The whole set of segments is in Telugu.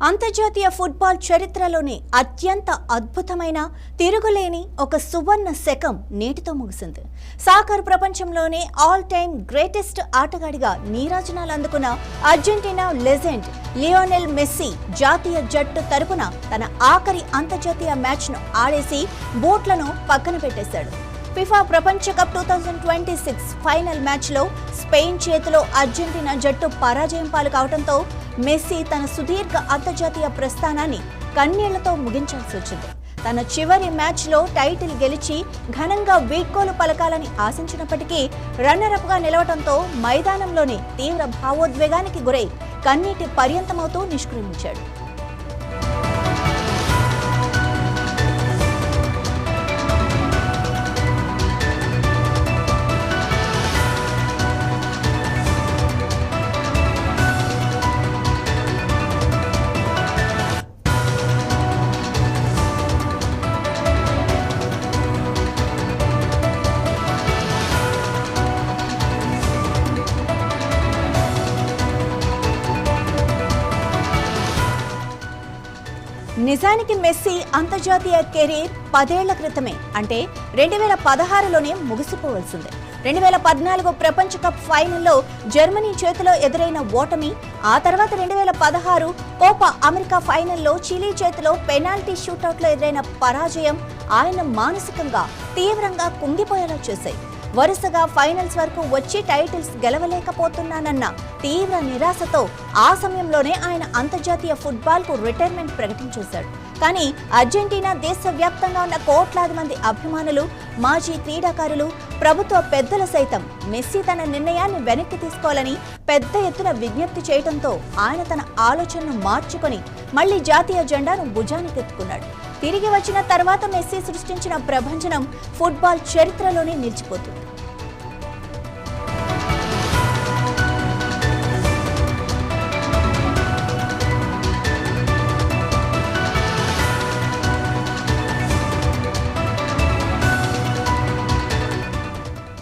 అంతర్జాతీయ ఫుట్బాల్ చరిత్రలోని అత్యంత అద్భుతమైన తిరుగులేని ఒక సువర్ణ శకం నేటితో ముగిసింది. సాకర్ ప్రపంచంలోనే ఆల్ టైమ్ గ్రేటెస్ట్ ఆటగాడిగా నీరాజనాలు అందుకున్న అర్జెంటీనా లెజెండ్ లియోనెల్ మెస్సీ జాతీయ జట్టు తరపున తన ఆఖరి అంతర్జాతీయ మ్యాచ్ను ఆడేసి బూట్లను పక్కన పెట్టేశాడు. ఫిఫా ప్రపంచ కప్ 2026 ఫైనల్ మ్యాచ్లో స్పెయిన్ చేతిలో అర్జెంటీనా జట్టు పరాజయం పాలు కావడంతో మెస్సీ తన సుదీర్ఘ అంతర్జాతీయ ప్రస్థానాన్ని కన్నీళ్లతో ముగించాల్సి వచ్చింది. తన చివరి మ్యాచ్లో టైటిల్ గెలిచి ఘనంగా వీడ్కోలు పలకాలని ఆశించినప్పటికీ రన్నరప్గా నిలవడంతో మైదానంలోనే తీవ్ర భావోద్వేగానికి గురై కన్నీటి పర్యంతమవుతూ నిష్క్రమించాడు. నిజానికి మెస్సీ అంతర్జాతీయ కెరీర్ 10 ఏళ్ల క్రితమే అంటే 2016లోనే ముగిసిపోవలసిందే. 2014 ప్రపంచ కప్ ఫైనల్లో జర్మనీ చేతిలో ఎదురైన ఓటమి, ఆ తర్వాత 2016 కోపా అమెరికా ఫైనల్లో చిలీ చేతిలో పెనాల్టీ షూటౌట్లో ఎదురైన పరాజయం ఆయన మానసికంగా తీవ్రంగా కుంగిపోయేలా చేశాయి. వరుసగా ఫైనల్స్ వరకు వచ్చి టైటిల్స్ గెలవలేకపోతున్నానన్న తీవ్ర నిరాశతో ఆ సమయంలోనే ఆయన అంతర్జాతీయ ఫుట్బాల్కు రిటైర్మెంట్ ప్రకటించేశాడు. కానీ అర్జెంటీనా దేశవ్యాప్తంగా ఉన్న కోట్లాది మంది అభిమానులు, మాజీ క్రీడాకారులు, ప్రభుత్వ పెద్దలు సైతం మెస్సీ తన నిర్ణయాన్ని వెనక్కి తీసుకోవాలని పెద్ద ఎత్తున విజ్ఞప్తి చేయడంతో ఆయన తన ఆలోచనను మార్చుకొని మళ్లీ జాతీయ జెండాను భుజానికెత్తుకున్నాడు. తిరిగి వచ్చిన తర్వాత మెస్సీ సృష్టించిన ప్రభంజనం ఫుట్బాల్ చరిత్రలోనే నిలిచిపోతుంది.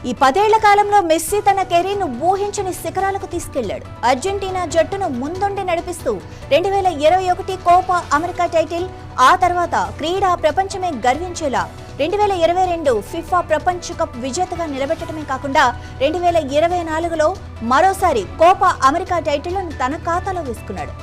ఈ 10 ఏళ్ల కాలంలో మెస్సీ తన కెరీర్ను ఊహించని శిఖరాలకు తీసుకెళ్లాడు. అర్జెంటీనా జట్టును ముందుండి నడిపిస్తూ 2021 కోపా అమెరికా టైటిల్, ఆ తర్వాత క్రీడా ప్రపంచమే గర్వించేలా 2022 ఫిఫా ప్రపంచ కప్ విజేతగా నిలబెట్టడమే కాకుండా 2024లో మరోసారి కోపా అమెరికా టైటిల్ను తన ఖాతాలో వేసుకున్నాడు.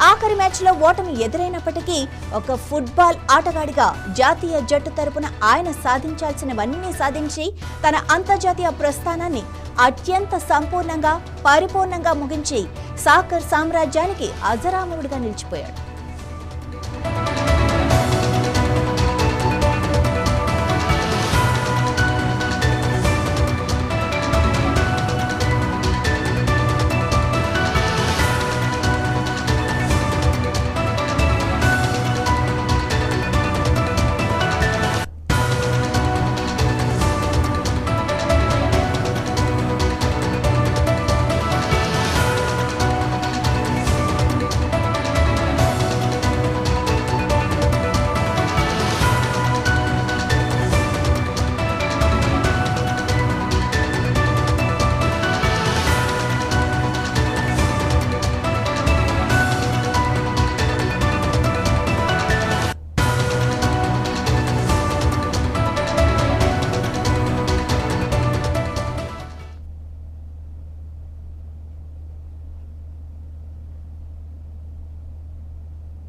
ఆఖరి మ్యాచ్లో ఓటమి ఎదురైనప్పటికీ ఒక ఫుట్బాల్ ఆటగాడిగా జాతీయ జట్టు తరపున ఆయన సాధించాల్సినవన్నీ సాధించి తన అంతర్జాతీయ ప్రస్థానాన్ని అత్యంత సంపూర్ణంగా పరిపూర్ణంగా ముగించి సాకర్ సామ్రాజ్యానికి అజరామరుడిగా నిలిచిపోయాడు.